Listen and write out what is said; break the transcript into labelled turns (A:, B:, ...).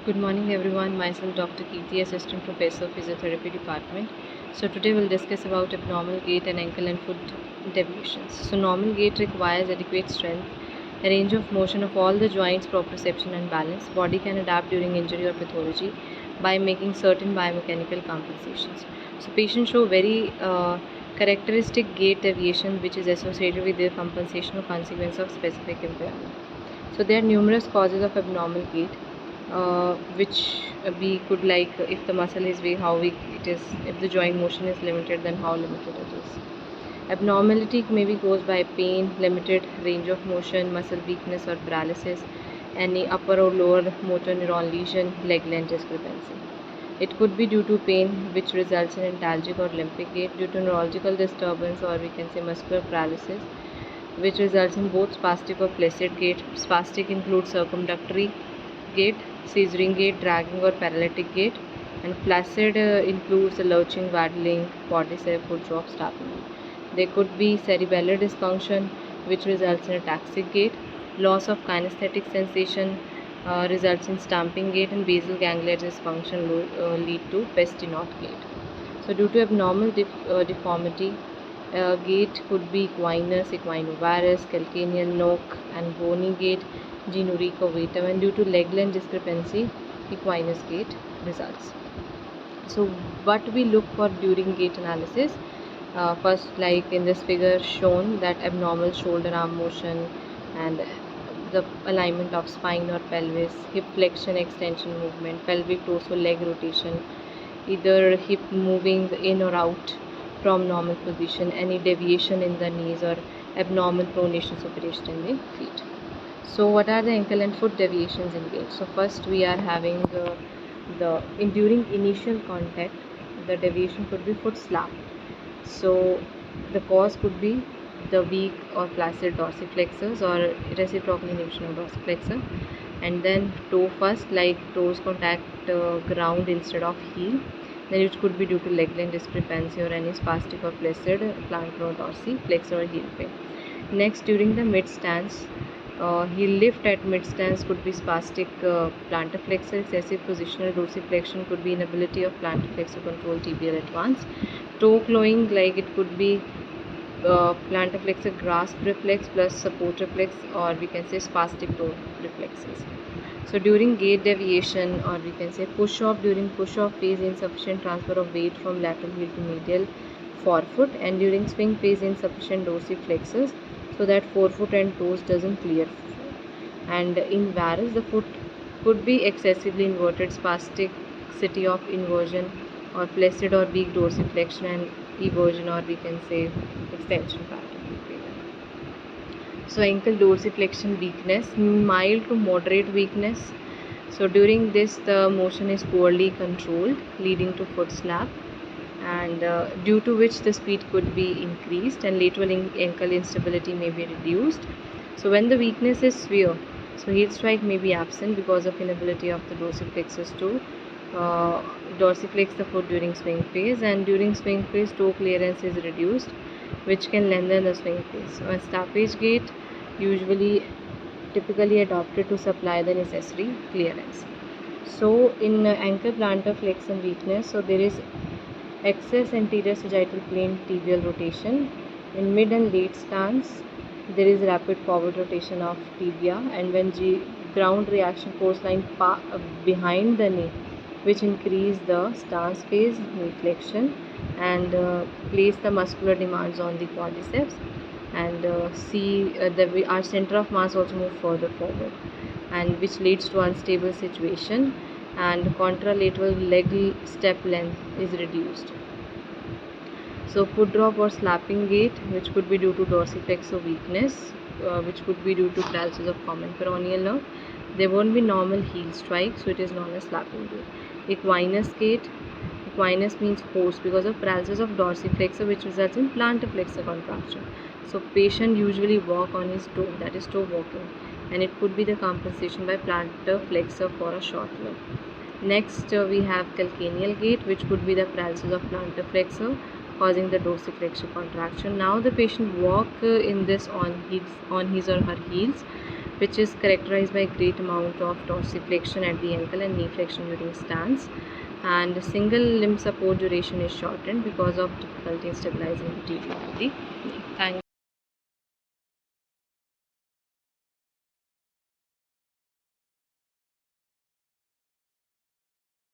A: Good morning everyone, myself Dr. Kirti, Assistant Professor, Physiotherapy Department. So today we'll discuss about abnormal gait and ankle and foot deviations. So normal gait requires adequate strength, a range of motion of all the joints, proprioception and balance. Body can adapt during injury or pathology by making certain biomechanical compensations. So patients show very characteristic gait deviation which is associated with the compensation or consequence of specific impairment. So there are numerous causes of abnormal gait, which we could if the muscle is weak, how weak it is. If the joint motion is limited, then how limited it is. Abnormality maybe caused by pain, limited range of motion, muscle weakness or paralysis, any upper or lower motor neuron lesion, leg length discrepancy. It could be due to pain which results in antalgic or limpic gait, due to neurological disturbance, or we can say muscular paralysis, which results in both spastic or flaccid gait. Spastic includes circumductory gait, seizuring gait, dragging or paralytic gait, and flaccid includes the lurching, waddling, quadricep, foot drop, stamping. There could be cerebellar dysfunction, which results in ataxic gait. Loss of kinesthetic sensation results in stamping gait, and basal ganglia dysfunction lead to Pestinot gait. So due to abnormal deformity, gait could be equinus, equinovarus, calcaneal, knock and bony gait, genuric or vatum, and due to leg length discrepancy, equinus gait results. So what we look for during gait analysis, first, like in this figure shown, that abnormal shoulder arm motion and the alignment of spine or pelvis, hip flexion extension movement, pelvic torso leg rotation, either hip moving in or out from normal position, any deviation in the knees, or abnormal pronation supination in the feet. So what are the ankle and foot deviations in gait? So first we are having during initial contact, the deviation could be foot slap. So the cause could be the weak or flaccid dorsiflexors or reciprocal inhibition of dorsiflexor, and then toe first, like toes contact ground instead of heel. Then it could be due to leg length discrepancy or any spastic or flaccid plantar or dorsiflexor or heel pain. Next, during the mid stance, heel lift at mid stance could be spastic plantar flexor. Excessive positional dorsiflexion could be inability of plantar flexor control tibial advance. Toe clawing, like it could be plantar flexor grasp reflex plus support reflex, or we can say spastic toe reflexes. So during gait deviation, or we can say push off, during push off phase, insufficient transfer of weight from lateral heel to medial forefoot, and during swing phase, insufficient dorsiflexors, so that forefoot and toes doesn't clear. And in varus, the foot could be excessively inverted, spasticity of inversion, or flaccid or weak dorsiflexion and eversion, or we can say extension pattern. So ankle dorsiflexion weakness, mild to moderate weakness. So during this, the motion is poorly controlled, leading to foot slap, and due to which the speed could be increased and lateral ankle instability may be reduced. So when the weakness is severe, so heel strike may be absent because of inability of the dorsiflexors to dorsiflex the foot during swing phase, and during swing phase toe clearance is reduced, which can lengthen the swing phase. So a stoppage gait usually typically adopted to supply the necessary clearance. So in ankle plantar flexion weakness, so there is excess anterior sagittal plane tibial rotation. In mid and late stance, there is rapid forward rotation of tibia, and when ground reaction force line behind the knee, which increase the stance phase, knee flexion, and place the muscular demands on the quadriceps, and our center of mass also move further forward, and which leads to unstable situation, and contralateral leg step length is reduced. So foot drop or slapping gait, which could be due to dorsiflexor weakness, which could be due to paralysis of common peroneal nerve. There won't be normal heel strike, so it is known as slapping gait. Equinus gait. Equinus means horse because of paralysis of dorsiflexor, which results in plantar flexor contraction. So patient usually walk on his toe, that is toe walking, and it could be the compensation by plantar flexor for a short walk. Next, we have calcaneal gait, which could be the paralysis of plantar flexor causing the dorsiflexor contraction. Now the patient walk in this on his or her heels, which is characterized by great amount of dorsiflexion at the ankle and knee flexion during stance. And single limb support duration is shortened because of difficulty in stabilizing the TV of the knee. Thank